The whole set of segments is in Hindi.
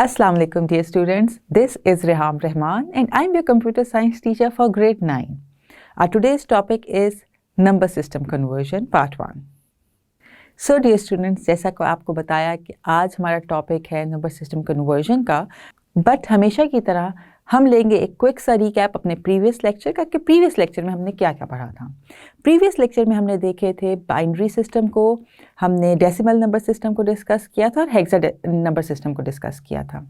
Assalamu alaikum dear students, this is Reham Rahman and I am your computer science teacher for grade 9. Our today's topic is number system conversion part 1. So dear students, जैसा कि आपको बताया कि आज हमारा टॉपिक है नंबर सिस्टम कन्वर्जन का, बट हमेशा की तरह हम लेंगे एक क्विक सा रिकैप अपने प्रीवियस लेक्चर का कि प्रीवियस लेक्चर में हमने क्या क्या पढ़ा था। प्रीवियस लेक्चर में हमने देखे थे बाइनरी सिस्टम को, हमने डेसिमल नंबर सिस्टम को डिस्कस किया था और हेक्सा नंबर सिस्टम को डिस्कस किया था।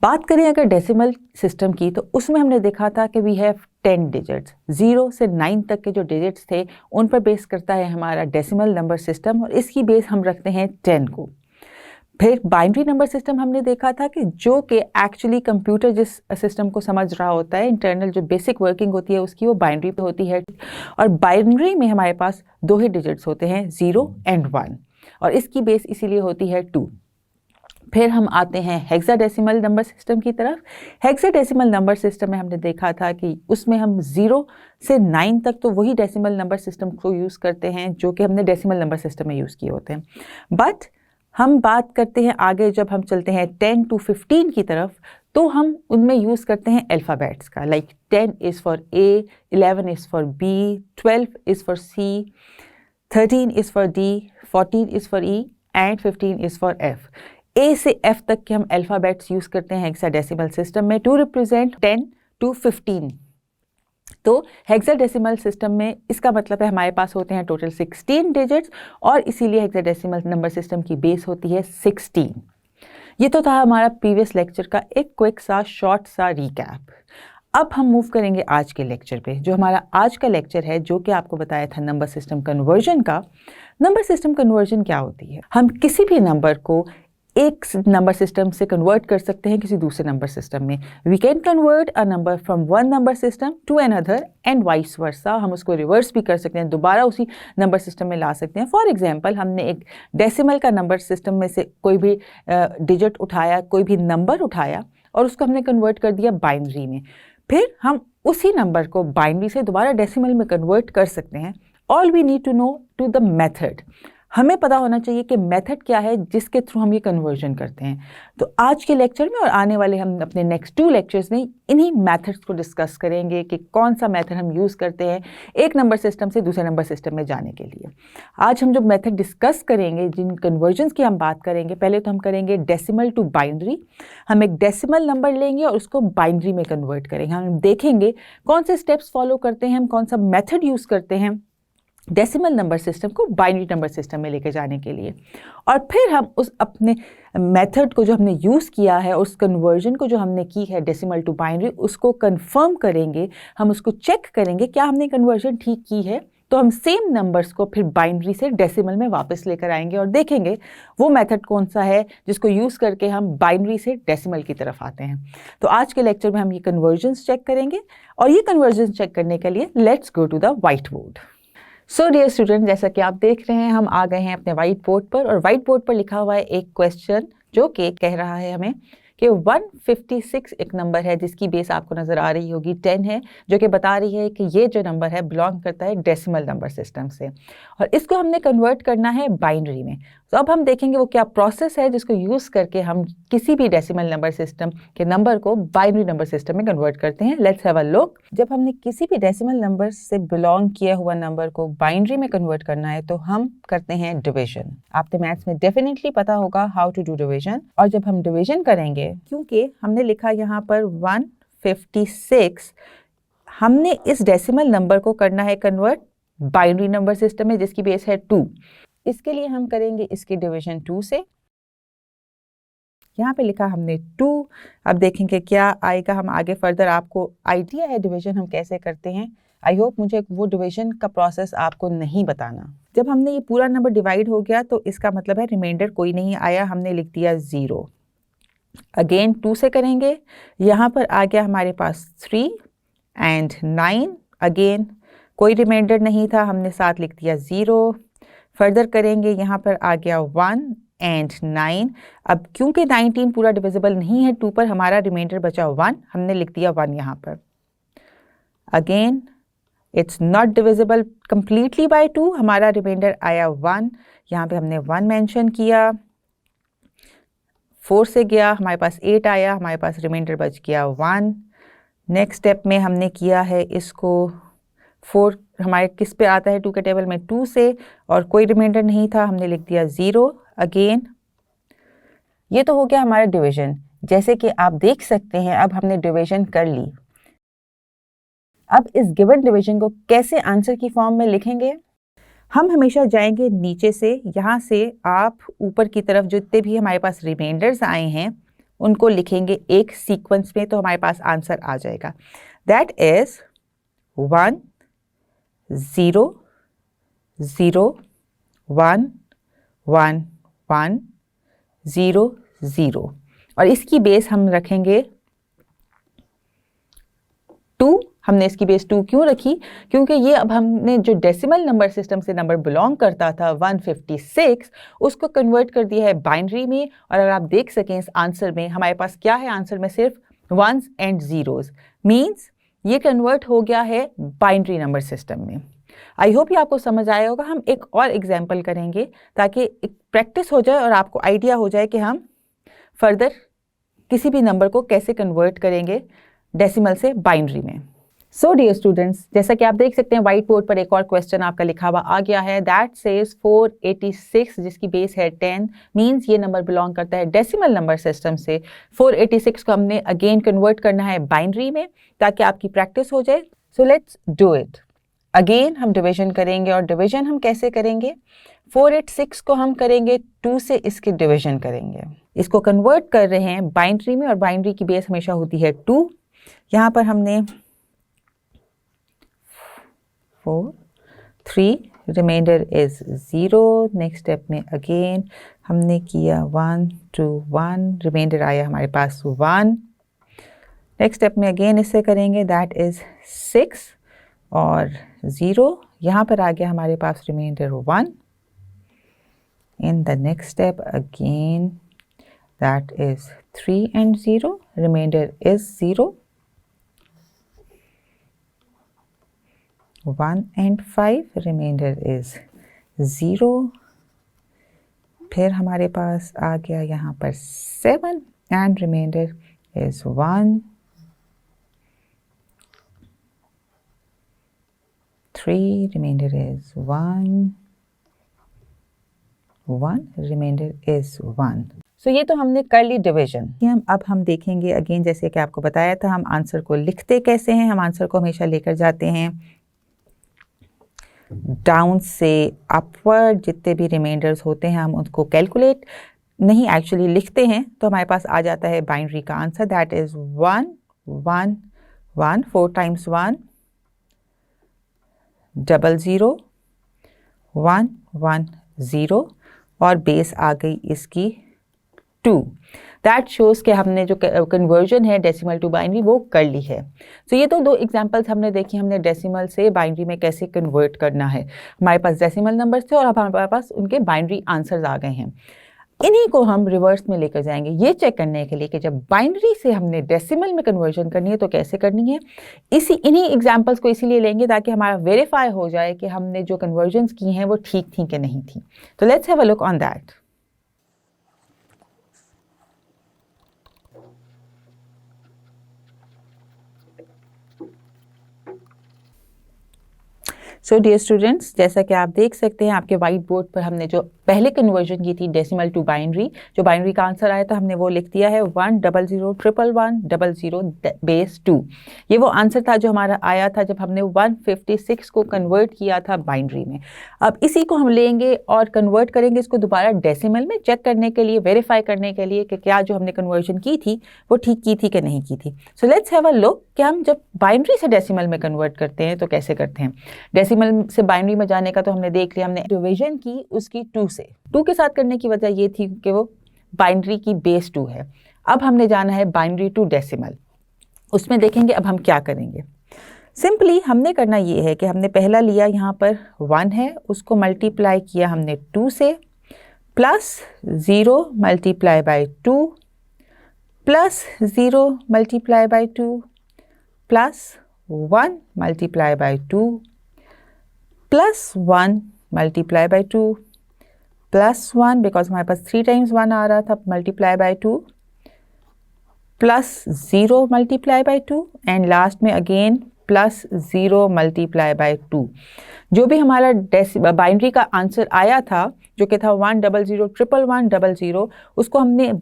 बात करें अगर डेसिमल सिस्टम की तो उसमें हमने देखा था कि वी हैव 10 डिजिट्स, 0 से 9 तक के जो डिजिट्स थे उन पर बेस करता है हमारा डेसिमल नंबर सिस्टम और इसकी बेस हम रखते हैं 10 को। फिर बाइनरी नंबर सिस्टम हमने देखा था कि जो कि एक्चुअली कंप्यूटर जिस सिस्टम को समझ रहा होता है, इंटरनल जो बेसिक वर्किंग होती है उसकी वो बाइनरी पे होती है और बाइनरी में हमारे पास दो ही डिजिट्स होते हैं 0 एंड 1 और इसकी बेस इसीलिए होती है 2। फिर हम आते हैं हेक्साडेसिमल नंबर सिस्टम की तरफ। हेक्साडेसिमल नंबर सिस्टम में हमने देखा था कि उसमें हम 0 से 9 तक तो वही डेसिमल नंबर सिस्टम को यूज़ करते हैं जो कि हमने डेसिमल नंबर सिस्टम में यूज़ किए होते हैं। बट हम बात करते हैं आगे जब हम चलते हैं 10 to 15 की तरफ तो हम उनमें यूज़ करते हैं अल्फ़ाबेट्स का, like 10 is for A, 11 is for B, 12 is for C, 13 is for D, 14 is for E and 15 is for F। A से F तक के हम अल्फ़ाबेट्स यूज़ करते हैं हेक्साडेसिमल सिस्टम में टू रिप्रेजेंट 10 to 15। तो हेक्साडेसिमल सिस्टम में इसका मतलब है हमारे पास होते हैं टोटल 16 डिजिट्स और इसीलिए हेक्साडेसिमल नंबर सिस्टम की बेस होती है 16। ये तो था हमारा प्रीवियस लेक्चर का एक क्विक सा शॉर्ट सा रिकैप। अब हम मूव करेंगे आज के लेक्चर पे। जो हमारा आज का लेक्चर है जो कि आपको बताया था नंबर सिस्टम कन्वर्जन का। नंबर सिस्टम कन्वर्जन क्या होती है? हम किसी भी नंबर को एक नंबर सिस्टम से कन्वर्ट कर सकते हैं किसी दूसरे नंबर सिस्टम में। We can convert a number from one number system to another and vice versa. हम उसको रिवर्स भी कर सकते हैं, दोबारा उसी नंबर सिस्टम में ला सकते हैं। फॉर एग्जांपल, हमने एक डेसिमल का नंबर सिस्टम में से कोई भी डिजिट उठाया, कोई भी नंबर उठाया और उसको हमने कन्वर्ट कर दिया बाइनरी में। फिर हम उसी नंबर को बाइनरी से दोबारा डेसिमल में कन्वर्ट कर सकते हैं। All we need to know to the method. हमें पता होना चाहिए कि मेथड क्या है जिसके थ्रू हम ये कन्वर्जन करते हैं। तो आज के लेक्चर में और आने वाले हम अपने नेक्स्ट 2 लेक्चर्स में इन्हीं मेथड्स को डिस्कस करेंगे कि कौन सा मेथड हम यूज़ करते हैं एक नंबर सिस्टम से दूसरे नंबर सिस्टम में जाने के लिए। आज हम जो मेथड डिस्कस करेंगे, जिन कन्वर्जन्स की हम बात करेंगे, पहले तो हम करेंगे डेसिमल टू बाइनरी। हम एक डेसिमल नंबर लेंगे और उसको बाइनरी में कन्वर्ट करेंगे। हम देखेंगे कौन से स्टेप्स फॉलो करते हैं, हम कौन सा मेथड यूज़ करते हैं डेसिमल नंबर सिस्टम को बाइनरी नंबर सिस्टम में लेके जाने के लिए। और फिर हम उस अपने मेथड को जो हमने यूज़ किया है, उस कन्वर्जन को जो हमने की है डेसिमल टू बाइनरी, उसको कंफर्म करेंगे। हम उसको चेक करेंगे क्या हमने कन्वर्जन ठीक की है, तो हम सेम नंबर्स को फिर बाइनरी से डेसिमल में वापस लेकर आएंगे और देखेंगे वो मेथड कौन सा है जिसको यूज़ करके हम बाइनरी से डेसिमल की तरफ आते हैं। तो आज के लेक्चर में हम ये कन्वर्जन्स चेक करेंगे और ये कन्वर्जन्स चेक करने के लिए let's go to the white board. So dear student, जैसा कि आप देख रहे हैं हम आ गए हैं अपने व्हाइट बोर्ड पर और व्हाइट बोर्ड पर लिखा हुआ है एक क्वेश्चन जो कि कह रहा है हमें कि 156 एक नंबर है जिसकी बेस आपको नज़र आ रही होगी 10 है, जो कि बता रही है कि ये जो नंबर है बिलोंग करता है डेसिमल नंबर सिस्टम से और इसको हमने कन्वर्ट करना है बाइनरी में। तो अब हम देखेंगे वो क्या प्रोसेस है जिसको यूज़ करके हम किसी भी डेसिमल नंबर सिस्टम के नंबर को बाइनरी नंबर सिस्टम में कन्वर्ट करते हैं। Let's have a look. जब हमने किसी भी डेसिमल नंबर से बिलोंग किया हुआ नंबर को बाइनरी में कन्वर्ट करना है तो हम करते हैं डिवीजन। आपके मैथ्स में डेफिनेटली पता होगा हाउ टू डू डिवीजन। और जब हम डिवीजन करेंगे, क्योंकि हमने लिखा यहाँ पर 156, हमने इस डेसिमल नंबर को करना है कन्वर्ट बाइनरी नंबर सिस्टम में जिसकी बेस है 2। इसके लिए हम करेंगे इसकी डिवीजन 2 से। यहाँ पे लिखा हमने 2। अब देखेंगे क्या आएगा। हम आगे फर्दर, आपको आइडिया है डिवीजन हम कैसे करते हैं। आई होप मुझे वो डिवीजन का प्रोसेस आपको नहीं बताना। जब हमने ये पूरा नंबर डिवाइड हो गया तो इसका मतलब है रिमाइंडर कोई नहीं आया, हमने लिख दिया 0। अगेन 2 से करेंगे। यहाँ पर आ गया हमारे पास 3 एंड 9। अगेन कोई रिमाइंडर नहीं था, हमने साथ लिख दिया 0। फर्दर करेंगे, यहाँ पर आ गया 1 एंड 9। अब क्योंकि 19 पूरा डिविजिबल नहीं है 2 पर, हमारा रिमाइंडर बचा 1, हमने लिख दिया 1 यहाँ पर। Again it's not divisible completely by 2, हमारा रिमाइंडर आया 1, यहाँ पे हमने 1 मेंशन किया। 4 से गया, हमारे पास 8 आया, हमारे पास रिमाइंडर बच गया 1। नेक्स्ट स्टेप में हमने किया है इसको 4 हमारे किस पे आता है 2 के टेबल में 2 से, और कोई रिमाइंडर नहीं था, हमने लिख दिया 0 अगेन। ये तो हो गया हमारा डिवीजन। जैसे कि आप देख सकते हैं अब हमने डिवीजन कर ली। अब इस गिवन डिवीजन को कैसे आंसर की फॉर्म में लिखेंगे? हम हमेशा जाएंगे नीचे से, यहाँ से आप ऊपर की तरफ जितने भी हमारे पास रिमाइंडर्स आए हैं उनको लिखेंगे एक सीक्वेंस में, तो हमारे पास आंसर आ जाएगा। दैट इज 1 0 0 1 1 1 0 0, और इसकी बेस हम रखेंगे 2। हमने इसकी बेस 2 क्यों रखी? क्योंकि ये अब हमने जो डेसिमल नंबर सिस्टम से नंबर बिलोंग करता था 156, उसको कन्वर्ट कर दिया है बाइनरी में। और अगर आप देख सकें इस आंसर में हमारे पास क्या है, आंसर में सिर्फ 1s एंड 0s, मीन्स ये कन्वर्ट हो गया है बाइनरी नंबर सिस्टम में। आई होप ये आपको समझ आया होगा। हम एक और एग्जाम्पल करेंगे ताकि एक प्रैक्टिस हो जाए और आपको आइडिया हो जाए कि हम फर्दर किसी भी नंबर को कैसे कन्वर्ट करेंगे डेसिमल से बाइनरी में। सो डियर स्टूडेंट्स, जैसा कि आप देख सकते हैं व्हाइट बोर्ड पर एक और क्वेश्चन आपका लिखा हुआ आ गया है। दैट सेज 486 जिसकी बेस है 10, मींस ये नंबर बिलोंग करता है डेसिमल नंबर सिस्टम से। 486 को हमने अगेन कन्वर्ट करना है बाइनरी में ताकि आपकी प्रैक्टिस हो जाए। So let's do it. Again हम डिवीजन करेंगे, और डिवीजन हम कैसे करेंगे? 486 को हम करेंगे 2 से इसके डिवीजन करेंगे। इसको कन्वर्ट कर रहे हैं बाइनरी में, और बाइनरी की बेस हमेशा होती है 2। यहाँ पर हमने 4 3 रिमाइंडर इज 0। नेक्स्ट स्टेप में अगेन हमने किया 1 2 1, रिमाइंडर आया हमारे पास 1। नेक्स्ट स्टेप में अगेन इससे करेंगे, दैट इज 6 और 0, यहाँ पर आ गया हमारे पास reminder 1। In the next step again that is 3 and 0, reminder is 0। 1 and 5, reminder is 0। फिर हमारे पास आ गया यहाँ पर 7 and remainder is 1। 3, remainder is 1 1, remainder is 1। So ये तो हमने कर ली डिवीजन। अब हम देखेंगे अगेन, जैसे कि आपको बताया था हम आंसर को लिखते कैसे हैं। हम आंसर को हमेशा लेकर जाते हैं डाउन से अपवर्ड। जितने भी रिमाइंडर्स होते हैं हम उनको कैलकुलेट नहीं एक्चुअली लिखते हैं, तो हमारे पास आ जाता है बाइनरी का आंसर। दैट इज 1 1 1, 4 times 1 00 1 1 0, और बेस आ गई इसकी 2। दैट शोज कि हमने जो कन्वर्जन है डेसिमल टू बाइनरी वो कर ली है। तो ये तो 2 एग्जांपल्स हमने देखी, हमने डेसिमल से बाइनरी में कैसे कन्वर्ट करना है। हमारे पास डेसिमल नंबर्स थे और अब हमारे पास उनके बाइनरी आंसर्स आ गए हैं। इन्हीं को हम रिवर्स में लेकर जाएंगे ये चेक करने के लिए कि जब बाइनरी से हमने डेसिमल में कन्वर्जन करनी है तो कैसे करनी है। इन्हीं एग्जांपल्स को इसीलिए लेंगे ताकि हमारा वेरीफाई हो जाए कि हमने जो कन्वर्जन्स की हैं वो ठीक थी कि नहीं थी। तो let's have a look on that. So dear students, जैसा कि आप देख सकते हैं आपके व्हाइट बोर्ड पर हमने जो पहले कन्वर्जन की थी डेसिमल टू बाइनरी, जो बाइनरी का आंसर आया था हमने वो लिख दिया है 1 0 0 1 1 1 0 बेस 2। ये वो आंसर था जो हमारा आया था जब हमने 156 को कन्वर्ट किया था बाइनरी में। अब इसी को हम लेंगे और कन्वर्ट करेंगे इसको दोबारा डेसिमल में, चेक करने के लिए, वेरीफाई करने के लिए कि क्या जो हमने कन्वर्जन की थी वो ठीक की थी कि नहीं की थी। So let's have a look कि हम जब बाइनरी से डेसिमल में कन्वर्ट करते हैं तो कैसे करते हैं। डेसिमल से बाइनरी में जाने का तो हमने देख लिया, हमने डिवीजन की उसकी 2 से। 2 के साथ करने की वजह ये थी कि वो बाइनरी की बेस 2 है। अब हमने जाना है बाइनरी टू डेसिमल, उसमें देखेंगे अब हम क्या करेंगे। सिंपली हमने करना ये है कि हमने पहला लिया यहाँ पर 1 है, उसको मल्टीप्लाई किया हमने 2 से, plus 0 multiply by 2 plus 0 multiply by 2 plus 1 multiply by 2 plus 1 multiply by 2 plus 1 because हमारे पास 3 टाइम्स 1 आ रहा था, multiply by 2, plus 0 multiply by 2 and last में अगेन प्लस 0 मल्टीप्लाई बाय 2। जो भी हमारा बाइनरी का आंसर आया था जो कि था 100111100, उसको हमने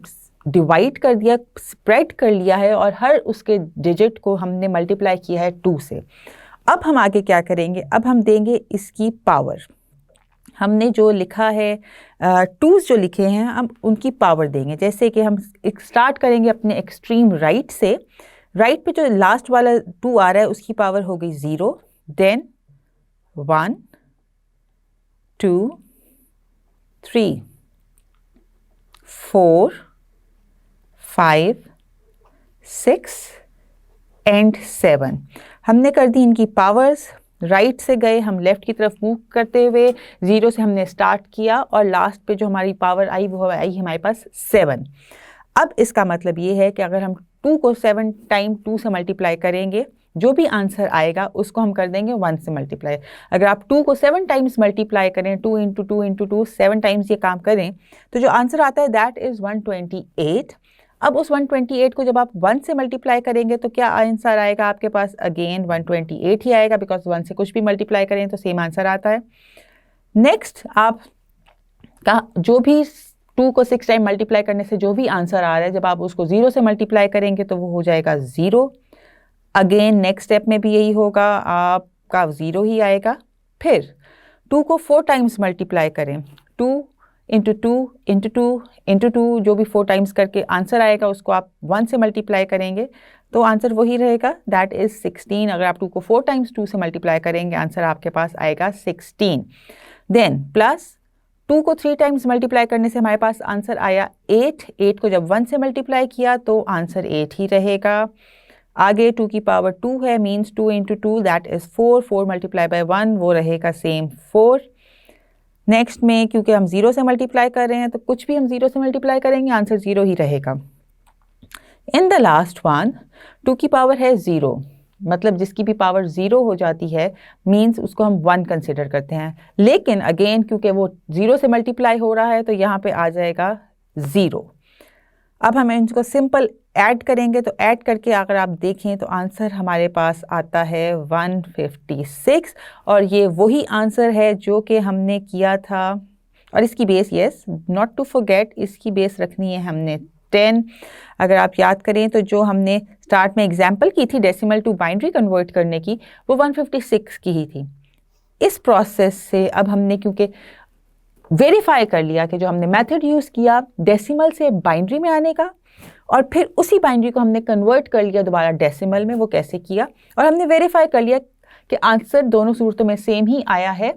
डिवाइड कर दिया, स्प्रेड कर लिया है और हर उसके डिजिट को हमने मल्टीप्लाई किया है 2 से। अब हम आगे क्या करेंगे, अब हम देंगे इसकी पावर। हमने जो लिखा है टूज जो लिखे हैं हम उनकी पावर देंगे। जैसे कि हम स्टार्ट करेंगे अपने एक्सट्रीम राइट से, राइट पे जो लास्ट वाला 2 आ रहा है उसकी पावर हो गई 0, देन 1 2 3 4 5 6 एंड 7। हमने कर दी इनकी पावर्स, राइट से गए हम लेफ्ट की तरफ मूव करते हुए, 0 से हमने स्टार्ट किया और लास्ट पे जो हमारी पावर आई वो आई हमारे पास 7। अब इसका मतलब ये है कि अगर हम 2 को 7 टाइम 2 से मल्टीप्लाई करेंगे, जो भी आंसर आएगा उसको हम कर देंगे 1 से मल्टीप्लाई। अगर आप 2 को 7 टाइम्स मल्टीप्लाई करें, 2 इंटू 2 इंटू 2 7 टाइम्स ये काम करें, तो जो आंसर आता है दैट इज़ 128। अब उस 128 को जब आप 1 से मल्टीप्लाई करेंगे तो क्या आंसर आएगा आपके पास, अगेन 128 ही आएगा बिकॉज 1 से कुछ भी मल्टीप्लाई करें तो सेम आंसर आता है। नेक्स्ट आप का जो भी 2 को 6 टाइम मल्टीप्लाई करने से जो भी आंसर आ रहा है, जब आप उसको 0 से मल्टीप्लाई करेंगे तो वो हो जाएगा 0। अगेन नेक्स्ट स्टेप में भी यही होगा, आपका 0 ही आएगा। फिर 2 को 4 टाइम्स मल्टीप्लाई करें, 2 इंटू 2 इंटू 2 इंटू 2, जो भी 4 टाइम्स करके आंसर आएगा उसको आप 1 से मल्टीप्लाई करेंगे तो आंसर वही रहेगा, दैट इज़ 16। अगर आप 2 को 4 टाइम्स 2 से मल्टीप्लाई करेंगे आंसर आपके पास आएगा 16। देन प्लस 2 को 3 टाइम्स मल्टीप्लाई करने से हमारे पास आंसर आया 8। 8 को जब 1 से मल्टीप्लाई किया तो आंसर 8 ही रहेगा। आगे 2 की पावर 2 है, means 2 into 2 that is 4, 4 multiply by 1 वो रहेगा सेम 4। नेक्स्ट में क्योंकि हम 0 से मल्टीप्लाई कर रहे हैं तो कुछ भी हम 0 से मल्टीप्लाई करेंगे आंसर 0 ही रहेगा। इन द लास्ट वन 2 की पावर है 0, मतलब जिसकी भी पावर 0 हो जाती है मीन्स उसको हम 1 कंसिडर करते हैं। लेकिन अगेन क्योंकि वो 0 से मल्टीप्लाई हो रहा है तो यहाँ पे आ जाएगा 0। अब हम इनको सिंपल ऐड करेंगे तो ऐड करके अगर आप देखें तो आंसर हमारे पास आता है 156 और ये वही आंसर है जो कि हमने किया था। और इसकी base, yes not to forget, इसकी बेस रखनी है हमने 10। अगर आप याद करें तो जो हमने स्टार्ट में एग्जाम्पल की थी डेसिमल टू बाइनरी कन्वर्ट करने की वो 156 की ही थी। इस प्रोसेस से अब हमने क्योंकि वेरीफाई कर लिया कि जो हमने मेथड यूज़ किया डेसिमल से बाइनरी में आने का और फिर उसी बाइनरी को हमने कन्वर्ट कर लिया दोबारा डेसिमल में, वो कैसे किया, और हमने वेरीफाई कर लिया कि आंसर दोनों सूरतों में सेम ही आया है।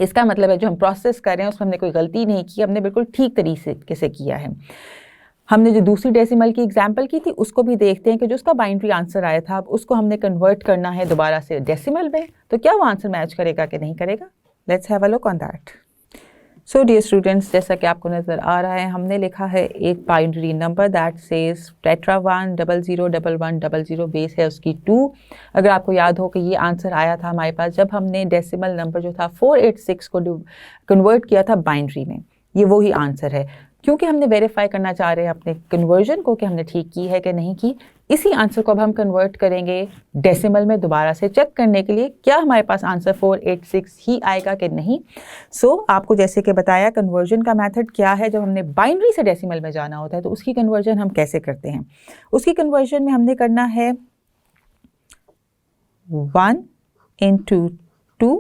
इसका मतलब है जो हम प्रोसेस कर रहे हैं उसमें हमने कोई गलती नहीं की, हमने बिल्कुल ठीक तरीके से किया है। हमने जो दूसरी डेसिमल की एग्जाम्पल की थी उसको भी देखते हैं कि जो उसका बाइनरी आंसर आया था अब उसको हमने कन्वर्ट करना है दोबारा से डेसिमल में, तो क्या वो आंसर मैच करेगा कि नहीं करेगा। Let's have a look on that. So dear students, जैसा कि आपको नज़र आ रहा है हमने लिखा है एक binary number that says tetra 1001100, base है उसकी 2। अगर आपको याद हो कि ये आंसर आया था हमारे पास जब हमने डेसिमल नंबर जो था 486 को कन्वर्ट किया था बाइनरी में, ये वही आंसर है। क्योंकि हमने वेरीफाई करना चाह रहे हैं अपने कन्वर्जन को कि हमने ठीक की है कि नहीं की, इसी आंसर को अब हम कन्वर्ट करेंगे डेसिमल में दोबारा से चेक करने के लिए क्या हमारे पास आंसर 486 ही आएगा कि नहीं। सो आपको जैसे कि बताया कन्वर्जन का मेथड क्या है, जब हमने बाइनरी से डेसिमल में जाना होता है तो उसकी कन्वर्जन हम कैसे करते हैं। उसकी कन्वर्जन में हमने करना है 1 into 2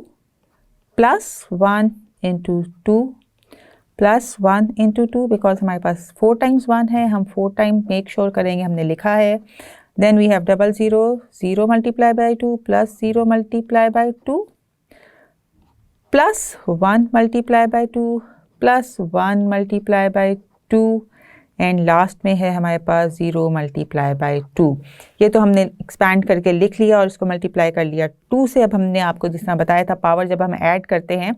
plus 1 into 2 plus 1 into 2, because हमारे पास 4 टाइम्स 1 है, हम 4 टाइम मेक श्योर करेंगे हमने लिखा है। Then we have 00, 0 multiply by 2 plus 0 multiply by 2 plus 1 multiply by 2 plus 1 multiply by 2 and last में है हमारे पास 0 मल्टीप्लाई बाई 2। ये तो हमने एक्सपैंड करके लिख लिया और इसको मल्टीप्लाई कर लिया 2 से। अब हमने आपको जिस तरह बताया था पावर जब हम ऐड करते हैं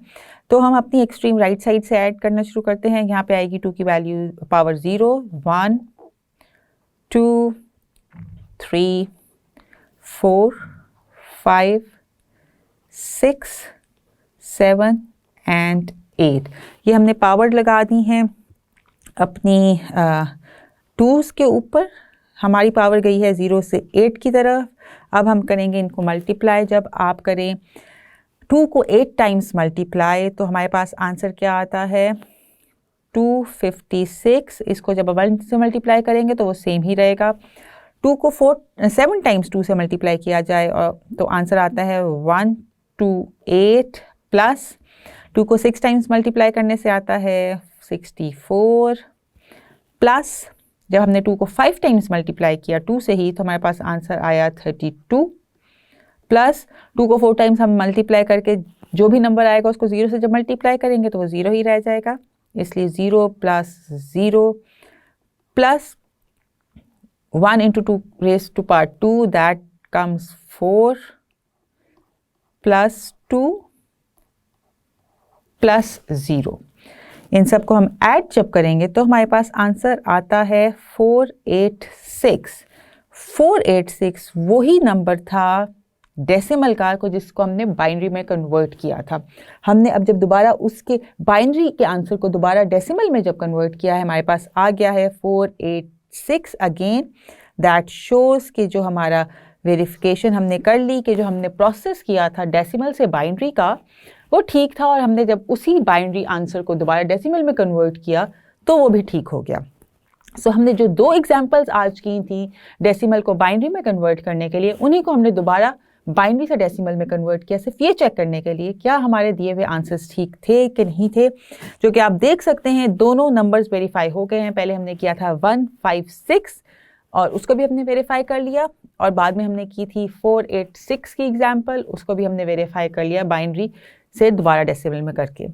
तो हम अपनी एक्सट्रीम राइट साइड से ऐड करना शुरू करते हैं। यहाँ पे आएगी 2 की वैल्यू पावर 0, 1 2 3 4 5 6 7 एंड 8। ये हमने पावर लगा दी है अपनी 2s के ऊपर, हमारी पावर गई है 0 से 8 की तरफ। अब हम करेंगे इनको मल्टीप्लाई। जब आप करें 2 को 8 टाइम्स मल्टीप्लाई तो हमारे पास आंसर क्या आता है 256। इसको जब 1 से मल्टीप्लाई करेंगे तो वो सेम ही रहेगा। 2 को 7 टाइम्स 2 से मल्टीप्लाई किया जाए और तो आंसर आता है 128 प्लस 2 को 6 टाइम्स मल्टीप्लाई करने से आता है 64 प्लस जब हमने 2 को 5 टाइम्स मल्टीप्लाई किया 2 से ही तो हमारे पास आंसर आया 32 प्लस 2 को 4 टाइम्स हम मल्टीप्लाई करके जो भी नंबर आएगा उसको 0 से जब मल्टीप्लाई करेंगे तो वो 0 ही रह जाएगा, इसलिए 0 plus 0 plus 1 into 2 raised to power 2 that comes 4 plus 2 plus 0। इन सब को हम ऐड जब करेंगे तो हमारे पास आंसर आता है 486। 486 वही नंबर था डेसिमल का को जिसको हमने बाइनरी में कन्वर्ट किया था। हमने अब जब दोबारा उसके बाइनरी के आंसर को दोबारा डेसिमल में जब कन्वर्ट किया है हमारे पास आ गया है 486 अगेन। दैट शोज़ कि जो हमारा वेरिफिकेशन हमने कर ली कि जो हमने प्रोसेस किया था डेसिमल से बाइनरी का वो ठीक था, और हमने जब उसी बाइनरी आंसर को दोबारा डेसिमल में कन्वर्ट किया तो वो भी ठीक हो गया। सो हमने जो 2 एग्जांपल्स आज की थी डेसिमल को बाइनरी में कन्वर्ट करने के लिए, उन्हीं को हमने दोबारा बाइनरी से डेसिमल में कन्वर्ट किया, सिर्फ ये चेक करने के लिए क्या हमारे दिए हुए आंसर्स ठीक थे कि नहीं थे। जो कि आप देख सकते हैं दोनों नंबर्स वेरीफाई हो गए हैं। पहले हमने किया था 156 और उसको भी हमने वेरीफाई कर लिया, और बाद में हमने की थी 486 की एग्जाम्पल, उसको भी हमने वेरीफाई कर लिया बाइनरी से दोबारा डेसिमल में करके।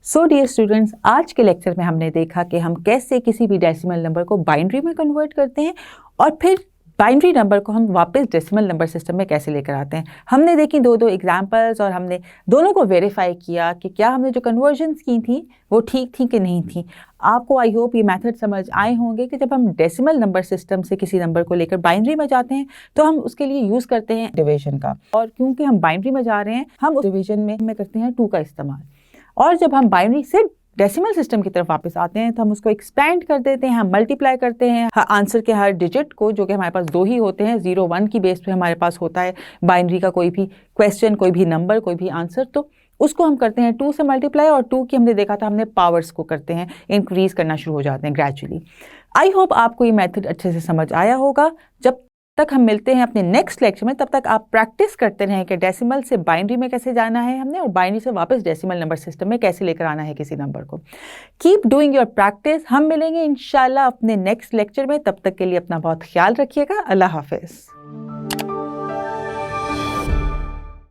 सो डियर स्टूडेंट्स, आज के लेक्चर में हमने देखा कि हम कैसे किसी भी डेसिमल नंबर को बाइनरी में कन्वर्ट करते हैं और फिर बाइनरी नंबर को हम वापस डेसिमल नंबर सिस्टम में कैसे लेकर आते हैं। हमने देखी 2 एग्जाम्पल्स और हमने दोनों को वेरीफाई किया कि क्या हमने जो कन्वर्जन्स की थी वो ठीक थी कि नहीं थी। आपको आई होप ये मेथड समझ आए होंगे कि जब हम डेसिमल नंबर सिस्टम से किसी नंबर को लेकर बाइनरी में जाते हैं तो हम उसके लिए यूज़ करते हैं डिवीजन का, और क्योंकि हम बाइनरी में जा रहे हैं हम उस डिवीजन में करते हैं 2 का इस्तेमाल। और जब हम बाइनरी से डेसिमल सिस्टम की तरफ वापस आते हैं तो हम उसको एक्सपेंड कर देते हैं, हम मल्टीप्लाई करते हैं आंसर के हर डिजिट को, जो कि हमारे पास 2 ही होते हैं, 0 1 की बेस पे हमारे पास होता है बाइनरी का कोई भी क्वेश्चन, कोई भी नंबर, कोई भी आंसर, तो उसको हम करते हैं 2 से मल्टीप्लाई, और 2 की हमने देखा था हमने पावर्स को करते हैं इंक्रीज करना शुरू हो जाते हैं ग्रेजुअली। आई होप आपको ये मेथड अच्छे से समझ आया होगा। जब तक हम मिलते हैं अपने नेक्स्ट लेक्चर में तब तक आप प्रैक्टिस करते रहें कि डेसिमल से बाइनरी में कैसे जाना है हमने, और बाइनरी से वापस डेसिमल नंबर सिस्टम में कैसे लेकर आना है किसी नंबर को। Keep doing your practice. हम मिलेंगे इंशाल्लाह अपने नेक्स्ट लेक्चर में, तब तक के लिए अपना बहुत ख्याल रखिएगा। अल्लाह हाफिज़।